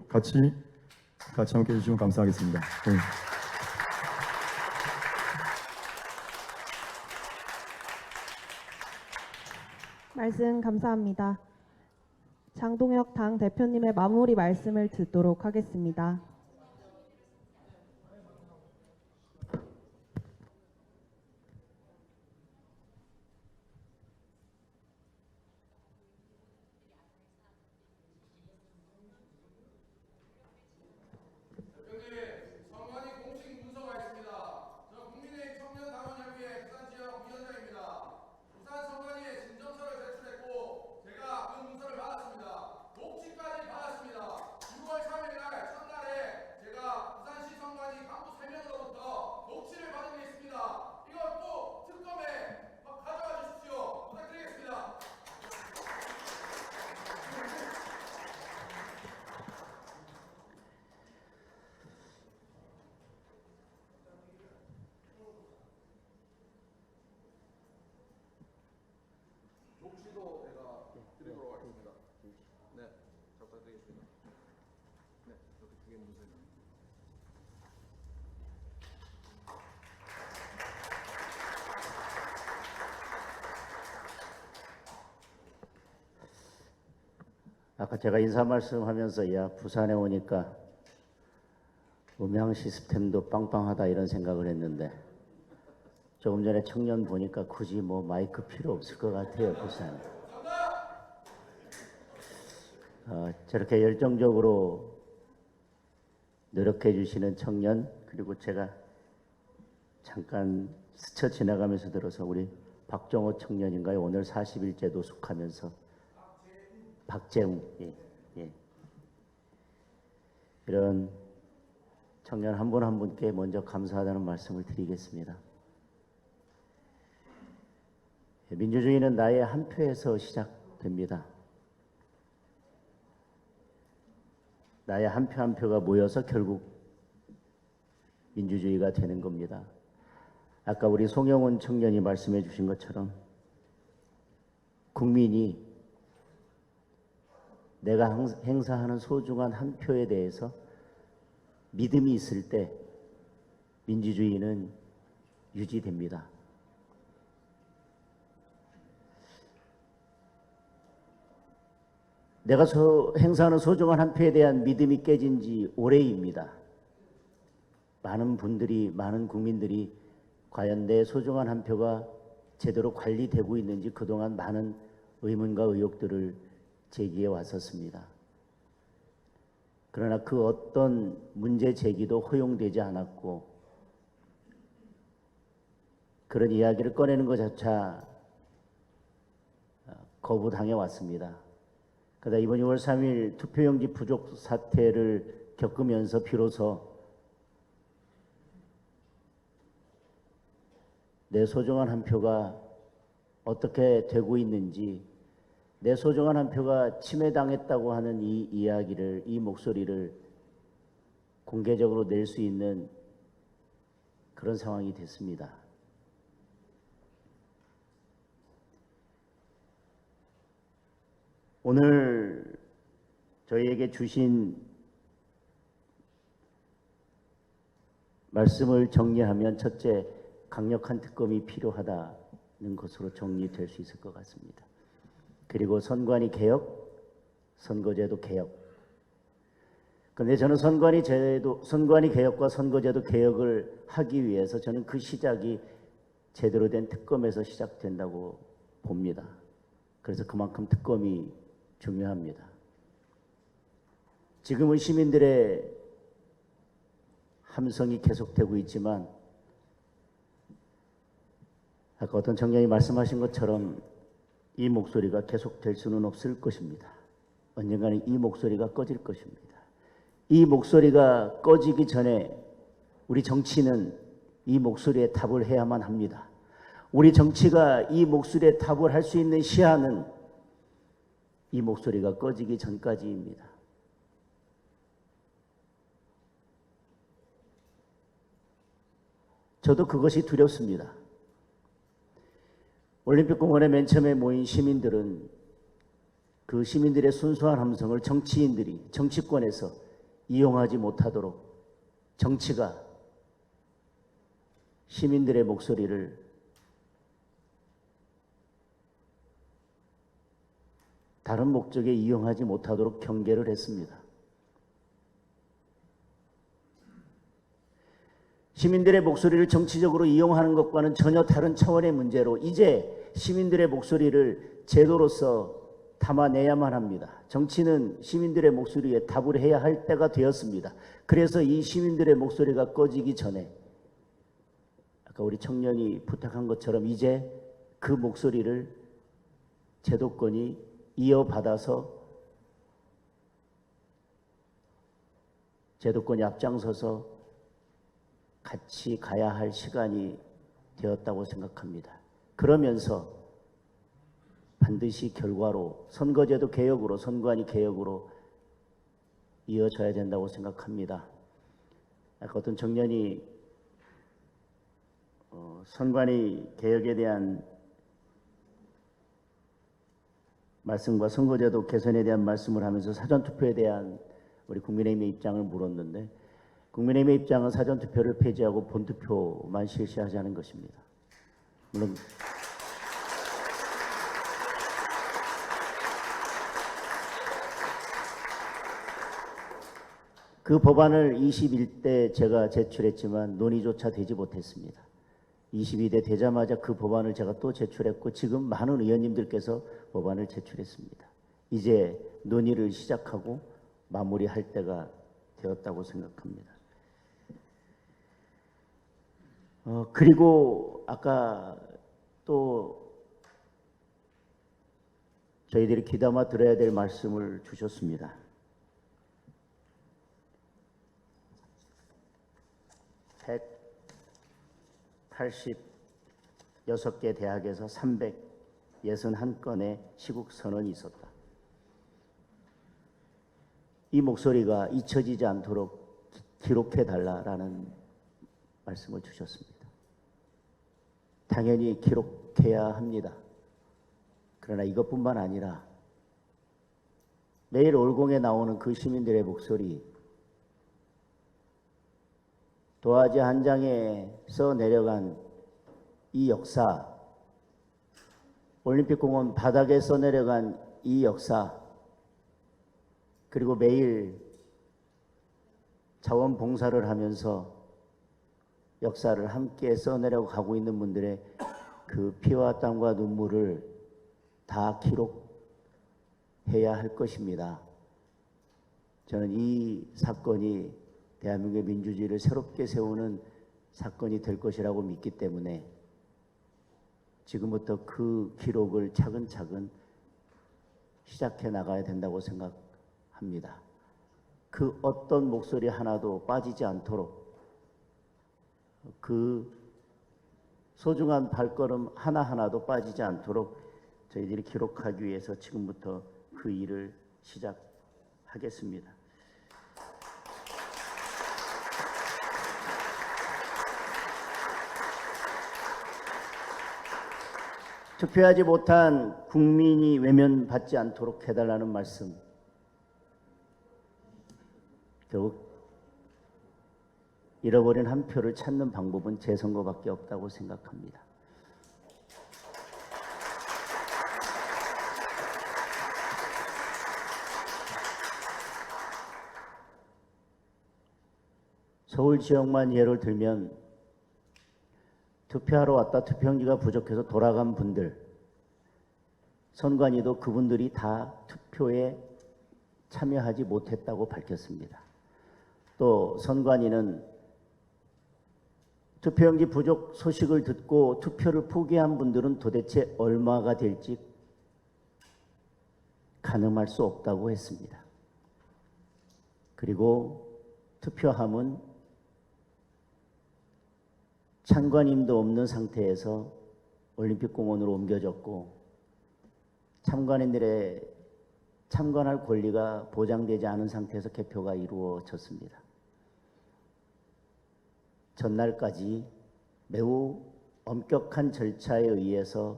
같이 함께 해주시면 감사하겠습니다. 네. 말씀 감사합니다. 장동혁 당 대표님의 마무리 말씀을 듣도록 하겠습니다. 아까 제가 인사 말씀하면서 야 부산에 오니까 음향 시스템도 빵빵하다 이런 생각을 했는데 조금 전에 청년 보니까 굳이 뭐 마이크 필요 없을 것 같아요. 부산. 저렇게 열정적으로 노력해 주시는 청년, 그리고 제가 잠깐 스쳐 지나가면서 들어서 우리 박정호 청년인가요? 오늘 40일째 노숙하면서 박재웅, 예. 이런 청년 한 분 한 분께 먼저 감사하다는 말씀을 드리겠습니다. 민주주의는 나의 한 표에서 시작됩니다. 나의 한 표 한 표가 모여서 결국 민주주의가 되는 겁니다. 아까 우리 송영훈 청년이 말씀해 주신 것처럼 국민이 내가 행사하는 소중한 한 표에 대해서 믿음이 있을 때 민주주의는 유지됩니다. 내가 행사하는 소중한 한 표에 대한 믿음이 깨진 지 오래입니다. 많은 분들이, 많은 국민들이 과연 내 소중한 한 표가 제대로 관리되고 있는지 그동안 많은 의문과 의혹들을 제기해 왔었습니다. 그러나 그 어떤 문제 제기도 허용되지 않았고 그런 이야기를 꺼내는 것 자체가 거부당해 왔습니다. 그러다 이번 6월 3일 투표용지 부족 사태를 겪으면서 비로소 내 소중한 한 표가 어떻게 되고 있는지, 내 소중한 한 표가 침해당했다고 하는 이 이야기를, 이 목소리를 공개적으로 낼 수 있는 그런 상황이 됐습니다. 오늘 저희에게 주신 말씀을 정리하면 첫째, 강력한 특검이 필요하다는 것으로 정리될 수 있을 것 같습니다. 그리고 선관위 개혁, 선거제도 개혁. 그런데 저는 선관위 개혁과 선거제도 개혁을 하기 위해서 저는 그 시작이 제대로 된 특검에서 시작된다고 봅니다. 그래서 그만큼 특검이 중요합니다. 지금은 시민들의 함성이 계속되고 있지만 아까 어떤 청년이 말씀하신 것처럼 이 목소리가 계속될 수는 없을 것입니다. 언젠가는 이 목소리가 꺼질 것입니다. 이 목소리가 꺼지기 전에 우리 정치는 이 목소리에 답을 해야만 합니다. 우리 정치가 이 목소리에 답을 할 수 있는 시한은 이 목소리가 꺼지기 전까지입니다. 저도 그것이 두렵습니다. 올림픽공원에 맨 처음에 모인 시민들은 그 시민들의 순수한 함성을 정치인들이 정치권에서 이용하지 못하도록 정치가 시민들의 목소리를 다른 목적에 이용하지 못하도록 경계를 했습니다. 시민들의 목소리를 정치적으로 이용하는 것과는 전혀 다른 차원의 문제로 이제 시민들의 목소리를 제도로서 담아내야만 합니다. 정치는 시민들의 목소리에 답을 해야 할 때가 되었습니다. 그래서 이 시민들의 목소리가 꺼지기 전에 아까 우리 청년이 부탁한 것처럼 이제 그 목소리를 제도권이 이어받아서 제도권이 앞장서서 같이 가야 할 시간이 되었다고 생각합니다. 그러면서 반드시 결과로 선거제도 개혁으로 선관위 개혁으로 이어져야 된다고 생각합니다. 아까 어떤 청년이 선관위 개혁에 대한 말씀과 선거제도 개선에 대한 말씀을 하면서 사전투표에 대한 우리 국민의힘의 입장을 물었는데 국민의힘의 입장은 사전투표를 폐지하고 본투표만 실시하자는 것입니다. 물론 그 법안을 21대 제가 제출했지만 논의조차 되지 못했습니다. 22대 되자마자 그 법안을 제가 또 제출했고 지금 많은 의원님들께서 법안을 제출했습니다. 이제 논의를 시작하고 마무리할 때가 되었다고 생각합니다. 그리고 아까 또 저희들이 귀담아 들어야 될 말씀을 주셨습니다. 186개 대학에서 361건의 시국 선언이 있었다. 이 목소리가 잊혀지지 않도록 기록해달라라는 말씀을 주셨습니다. 당연히 기록해야 합니다. 그러나 이것뿐만 아니라 매일 올공에 나오는 그 시민들의 목소리, 도화지 한 장에서 내려간 이 역사, 올림픽공원 바닥에서 내려간 이 역사, 그리고 매일 자원봉사를 하면서 역사를 함께 써내려고 가고 있는 분들의 그 피와 땀과 눈물을 다 기록해야 할 것입니다. 저는 이 사건이 대한민국의 민주주의를 새롭게 세우는 사건이 될 것이라고 믿기 때문에 지금부터 그 기록을 차근차근 시작해 나가야 된다고 생각합니다. 그 어떤 목소리 하나도 빠지지 않도록 그 소중한 발걸음 하나하나도 빠지지 않도록 저희들이 기록하기 위해서 지금부터 그 일을 시작하겠습니다. 투표하지 못한 국민이 외면받지 않도록 해달라는 말씀. 결국 잃어버린 한 표를 찾는 방법은 재선거밖에 없다고 생각합니다. 서울 지역만 예를 들면 투표하러 왔다 투표용지가 부족해서 돌아간 분들, 선관위도 그분들이 다 투표에 참여하지 못했다고 밝혔습니다. 또 선관위는 투표용지 부족 소식을 듣고 투표를 포기한 분들은 도대체 얼마가 될지 가늠할 수 없다고 했습니다. 그리고 투표함은 참관인도 없는 상태에서 올림픽공원으로 옮겨졌고 참관인들의 참관할 권리가 보장되지 않은 상태에서 개표가 이루어졌습니다. 전날까지 매우 엄격한 절차에 의해서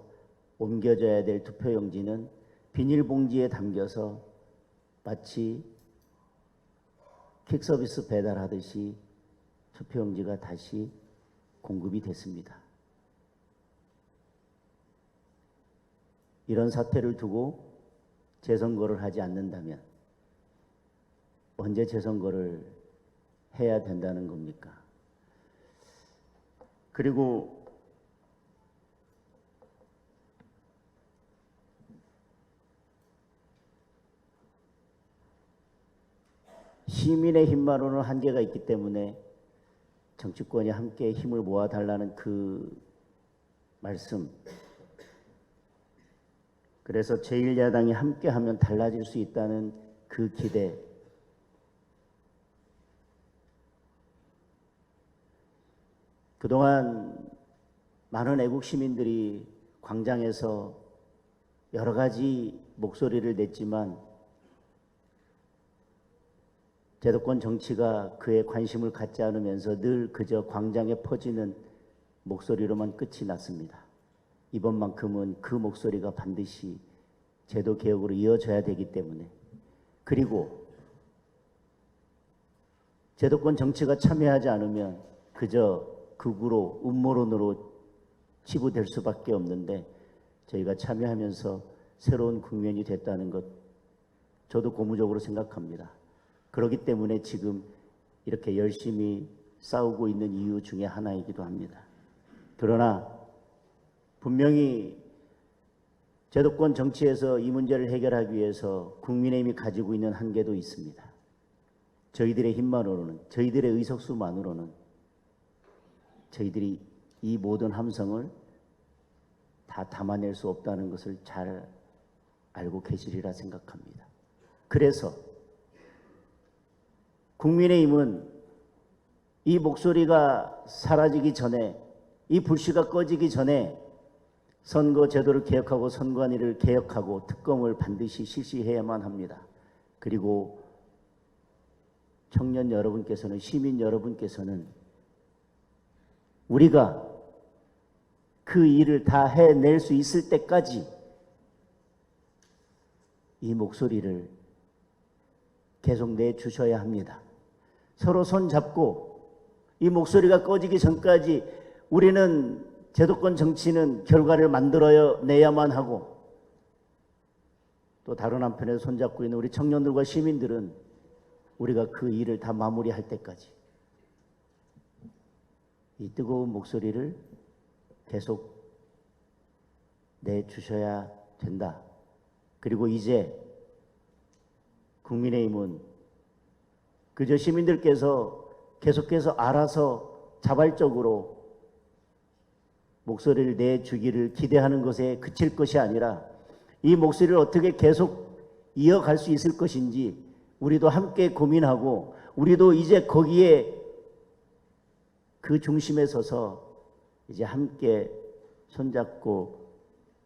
옮겨져야 될 투표용지는 비닐봉지에 담겨서 마치 퀵서비스 배달하듯이 투표용지가 다시 공급이 됐습니다. 이런 사태를 두고 재선거를 하지 않는다면 언제 재선거를 해야 된다는 겁니까? 그리고 시민의 힘만으로는 한계가 있기 때문에 정치권이 함께 힘을 모아달라는 그 말씀, 그래서 제1야당이 함께하면 달라질 수 있다는 그 기대, 그동안 많은 애국 시민들이 광장에서 여러 가지 목소리를 냈지만 제도권 정치가 그에 관심을 갖지 않으면서 늘 그저 광장에 퍼지는 목소리로만 끝이 났습니다. 이번만큼은 그 목소리가 반드시 제도 개혁으로 이어져야 되기 때문에, 그리고 제도권 정치가 참여하지 않으면 그저 극우로 음모론으로 치부될 수밖에 없는데 저희가 참여하면서 새로운 국면이 됐다는 것 저도 고무적으로 생각합니다. 그렇기 때문에 지금 이렇게 열심히 싸우고 있는 이유 중에 하나이기도 합니다. 그러나 분명히 제도권 정치에서 이 문제를 해결하기 위해서 국민의힘이 가지고 있는 한계도 있습니다. 저희들의 힘만으로는, 저희들의 의석수만으로는 저희들이 이 모든 함성을 다 담아낼 수 없다는 것을 잘 알고 계시리라 생각합니다. 그래서 국민의힘은 이 목소리가 사라지기 전에, 이 불씨가 꺼지기 전에 선거 제도를 개혁하고 선관위를 개혁하고 특검을 반드시 실시해야만 합니다. 그리고 청년 여러분께서는, 시민 여러분께서는 우리가 그 일을 다 해낼 수 있을 때까지 이 목소리를 계속 내주셔야 합니다. 서로 손잡고 이 목소리가 꺼지기 전까지 우리는 제도권 정치는 결과를 만들어내야만 하고, 또 다른 한편에서 손잡고 있는 우리 청년들과 시민들은 우리가 그 일을 다 마무리할 때까지 이 뜨거운 목소리를 계속 내주셔야 된다. 그리고 이제 국민의힘은 그저 시민들께서 계속해서 알아서 자발적으로 목소리를 내주기를 기대하는 것에 그칠 것이 아니라 이 목소리를 어떻게 계속 이어갈 수 있을 것인지 우리도 함께 고민하고, 우리도 이제 거기에 그 중심에 서서 이제 함께 손잡고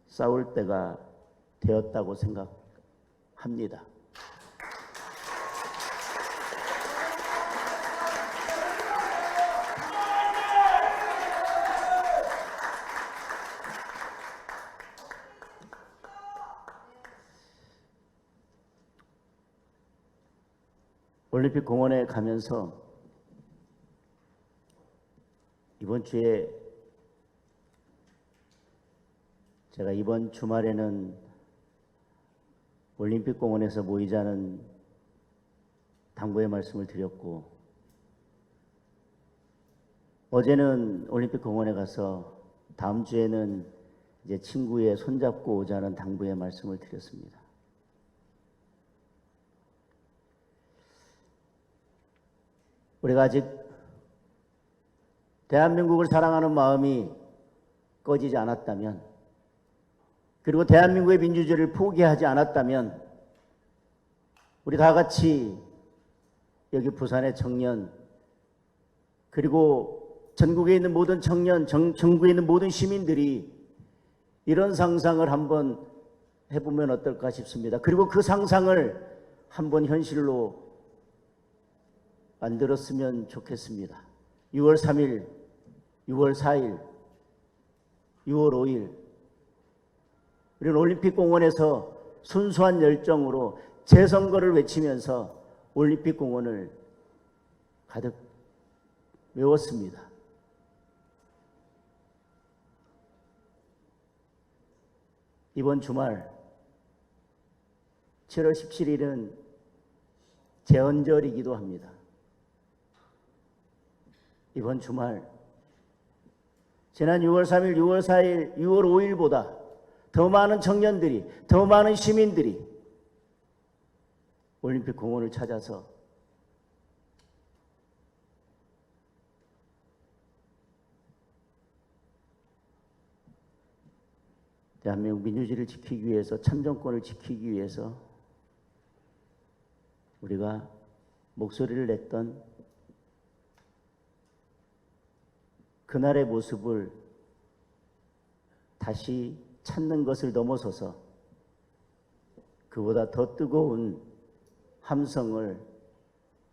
싸울 때가 되었다고 생각합니다. 올림픽 공원에 가면서 이번 주에 제가 이번 주말에는 올림픽공원에서 모이자는 당부의 말씀을 드렸고, 어제는 올림픽공원에 가서 다음 주에는 이제 친구의 손잡고 오자는 당부의 말씀을 드렸습니다. 우리가 아직 대한민국을 사랑하는 마음이 꺼지지 않았다면, 그리고 대한민국의 민주주의를 포기하지 않았다면, 우리 다 같이 여기 부산의 청년, 그리고 전국에 있는 모든 청년, 전국에 있는 모든 시민들이 이런 상상을 한번 해보면 어떨까 싶습니다. 그리고 그 상상을 한번 현실로 만들었으면 좋겠습니다. 6월 3일, 6월 4일, 6월 5일 우리는 올림픽공원에서 순수한 열정으로 재선거를 외치면서 올림픽공원을 가득 메웠습니다. 이번 주말 7월 17일은 제헌절이기도 합니다. 이번 주말 지난 6월 3일, 6월 4일, 6월 5일보다 더 많은 청년들이, 더 많은 시민들이 올림픽 공원을 찾아서 대한민국 민주주의를 지키기 위해서, 참정권을 지키기 위해서 우리가 목소리를 냈던 그날의 모습을 다시 찾는 것을 넘어서서 그보다 더 뜨거운 함성을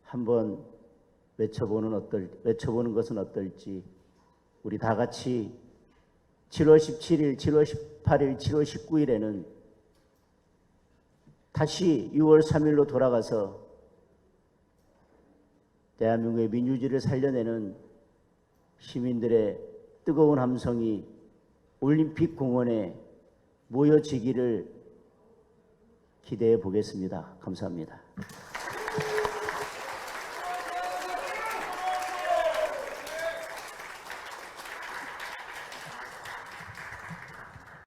한번 외쳐보는 것은 어떨지, 우리 다 같이 7월 17일, 7월 18일, 7월 19일에는 다시 6월 3일로 돌아가서 대한민국의 민주주의를 살려내는 시민들의 뜨거운 함성이 올림픽 공원에 모여지기를 기대해 보겠습니다. 감사합니다.